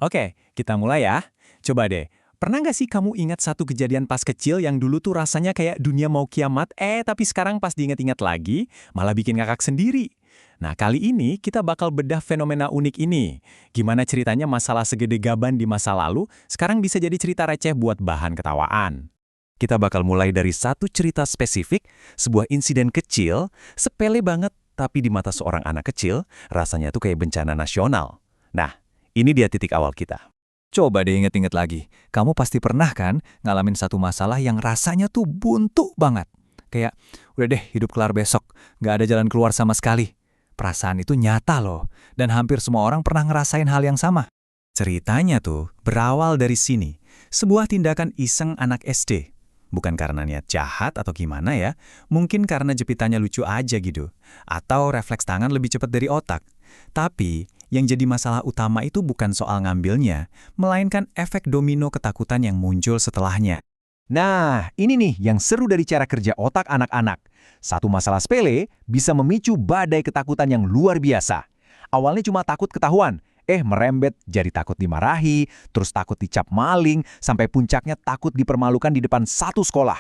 Oke, kita mulai ya. Coba deh, pernah nggak sih kamu ingat satu kejadian pas kecil yang dulu tuh rasanya kayak dunia mau kiamat, tapi sekarang pas diingat-ingat lagi, malah bikin ngakak sendiri? Nah, kali ini kita bakal bedah fenomena unik ini. Gimana ceritanya masalah segede gaban di masa lalu, sekarang bisa jadi cerita receh buat bahan ketawaan. Kita bakal mulai dari satu cerita spesifik, sebuah insiden kecil, sepele banget, tapi di mata seorang anak kecil, rasanya tuh kayak bencana nasional. Nah, ini dia titik awal kita. Coba deh inget-inget lagi, kamu pasti pernah kan ngalamin satu masalah yang rasanya tuh buntu banget. Kayak, udah deh hidup kelar besok, nggak ada jalan keluar sama sekali. Perasaan itu nyata loh, dan hampir semua orang pernah ngerasain hal yang sama. Ceritanya tuh berawal dari sini, sebuah tindakan iseng anak SD. Bukan karena niat jahat atau gimana ya, mungkin karena jepitannya lucu aja gitu. Atau refleks tangan lebih cepat dari otak. Tapi, yang jadi masalah utama itu bukan soal ngambilnya, melainkan efek domino ketakutan yang muncul setelahnya. Nah, ini nih yang seru dari cara kerja otak anak-anak. Satu masalah sepele bisa memicu badai ketakutan yang luar biasa. Awalnya cuma takut ketahuan, merembet jadi takut dimarahi, terus takut dicap maling, sampai puncaknya takut dipermalukan di depan satu sekolah.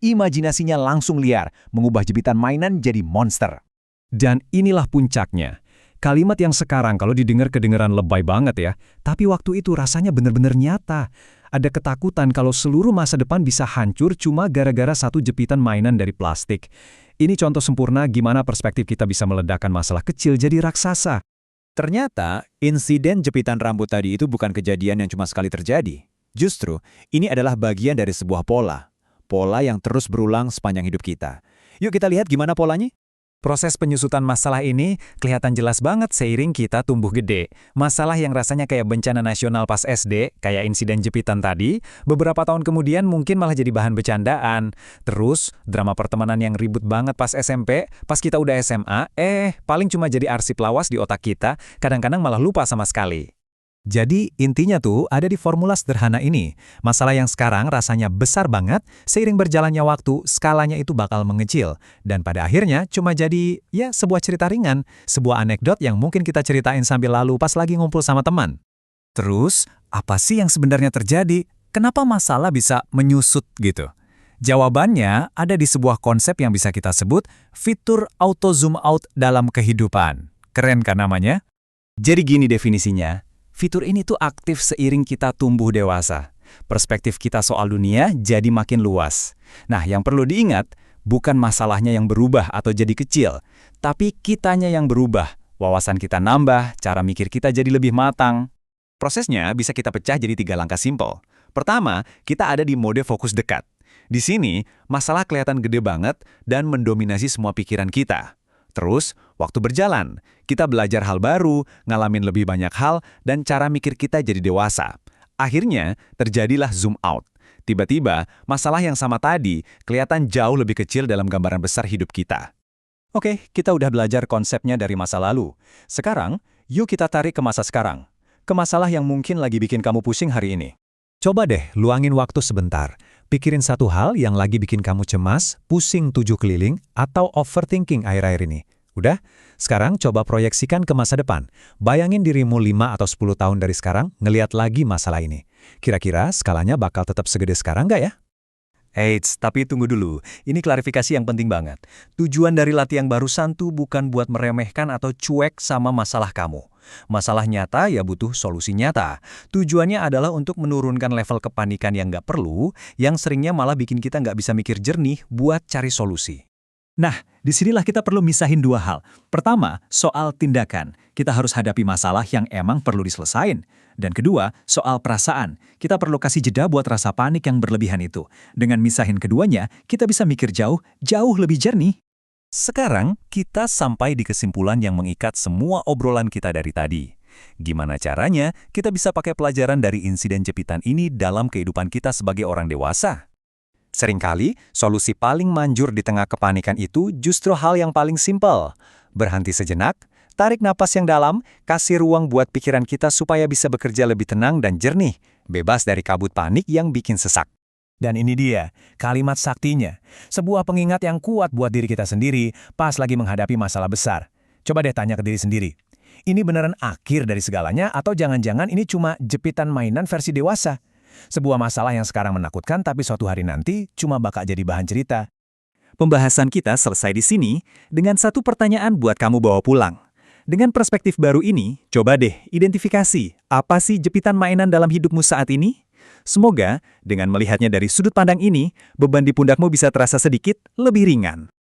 Imajinasinya langsung liar, mengubah jepitan mainan jadi monster. Dan inilah puncaknya. Kalimat yang sekarang kalau didengar kedengeran lebay banget ya, tapi waktu itu rasanya benar-benar nyata. Ada ketakutan kalau seluruh masa depan bisa hancur cuma gara-gara satu jepitan mainan dari plastik. Ini contoh sempurna gimana perspektif kita bisa meledakkan masalah kecil jadi raksasa. Ternyata, insiden jepitan rambut tadi itu bukan kejadian yang cuma sekali terjadi. Justru, ini adalah bagian dari sebuah pola. Pola yang terus berulang sepanjang hidup kita. Yuk kita lihat gimana polanya. Proses penyusutan masalah ini kelihatan jelas banget seiring kita tumbuh gede. Masalah yang rasanya kayak bencana nasional pas SD, kayak insiden jepitan tadi, beberapa tahun kemudian mungkin malah jadi bahan bercandaan. Terus, drama pertemanan yang ribut banget pas SMP, pas kita udah SMA, paling cuma jadi arsip lawas di otak kita, kadang-kadang malah lupa sama sekali. Jadi, intinya tuh ada di formula sederhana ini. Masalah yang sekarang rasanya besar banget, seiring berjalannya waktu, skalanya itu bakal mengecil. Dan pada akhirnya cuma jadi, sebuah cerita ringan, sebuah anekdot yang mungkin kita ceritain sambil lalu pas lagi ngumpul sama teman. Terus, apa sih yang sebenarnya terjadi? Kenapa masalah bisa menyusut gitu? Jawabannya ada di sebuah konsep yang bisa kita sebut fitur auto zoom out dalam kehidupan. Keren kan namanya? Jadi gini definisinya. Fitur ini tuh aktif seiring kita tumbuh dewasa. Perspektif kita soal dunia jadi makin luas. Nah, yang perlu diingat, bukan masalahnya yang berubah atau jadi kecil, tapi kitanya yang berubah. Wawasan kita nambah, cara mikir kita jadi lebih matang. Prosesnya bisa kita pecah jadi 3 langkah simpel. Pertama, kita ada di mode fokus dekat. Di sini, masalah kelihatan gede banget dan mendominasi semua pikiran kita. Terus, waktu berjalan, kita belajar hal baru, ngalamin lebih banyak hal, dan cara mikir kita jadi dewasa. Akhirnya, terjadilah zoom out. Tiba-tiba, masalah yang sama tadi kelihatan jauh lebih kecil dalam gambaran besar hidup kita. Oke, kita udah belajar konsepnya dari masa lalu. Sekarang, yuk kita tarik ke masa sekarang. Ke masalah yang mungkin lagi bikin kamu pusing hari ini. Coba deh, luangin waktu sebentar. Pikirin satu hal yang lagi bikin kamu cemas, pusing 7 keliling, atau overthinking akhir-akhir ini. Udah? Sekarang coba proyeksikan ke masa depan. Bayangin dirimu 5 atau 10 tahun dari sekarang, ngeliat lagi masalah ini. Kira-kira skalanya bakal tetap segede sekarang nggak ya? Eits, tapi tunggu dulu. Ini klarifikasi yang penting banget. Tujuan dari latihan barusan tuh bukan buat meremehkan atau cuek sama masalah kamu. Masalah nyata ya butuh solusi nyata. Tujuannya adalah untuk menurunkan level kepanikan yang nggak perlu, yang seringnya malah bikin kita nggak bisa mikir jernih buat cari solusi. Nah, disinilah kita perlu misahin 2 hal. Pertama, soal tindakan. Kita harus hadapi masalah yang emang perlu diselesain. Dan kedua, soal perasaan. Kita perlu kasih jeda buat rasa panik yang berlebihan itu. Dengan misahin keduanya, kita bisa mikir jauh lebih jernih. Sekarang, kita sampai di kesimpulan yang mengikat semua obrolan kita dari tadi. Gimana caranya kita bisa pakai pelajaran dari insiden jepitan ini dalam kehidupan kita sebagai orang dewasa? Seringkali, solusi paling manjur di tengah kepanikan itu justru hal yang paling simpel. Berhenti sejenak, tarik napas yang dalam, kasih ruang buat pikiran kita supaya bisa bekerja lebih tenang dan jernih, bebas dari kabut panik yang bikin sesak. Dan ini dia, kalimat saktinya. Sebuah pengingat yang kuat buat diri kita sendiri pas lagi menghadapi masalah besar. Coba deh tanya ke diri sendiri. ini beneran akhir dari segalanya atau jangan-jangan ini cuma jepitan mainan versi dewasa? Sebuah masalah yang sekarang menakutkan tapi suatu hari nanti cuma bakal jadi bahan cerita. Pembahasan kita selesai di sini dengan satu pertanyaan buat kamu bawa pulang. Dengan perspektif baru ini, coba deh identifikasi apa sih jepitan mainan dalam hidupmu saat ini? Semoga dengan melihatnya dari sudut pandang ini, beban di pundakmu bisa terasa sedikit lebih ringan.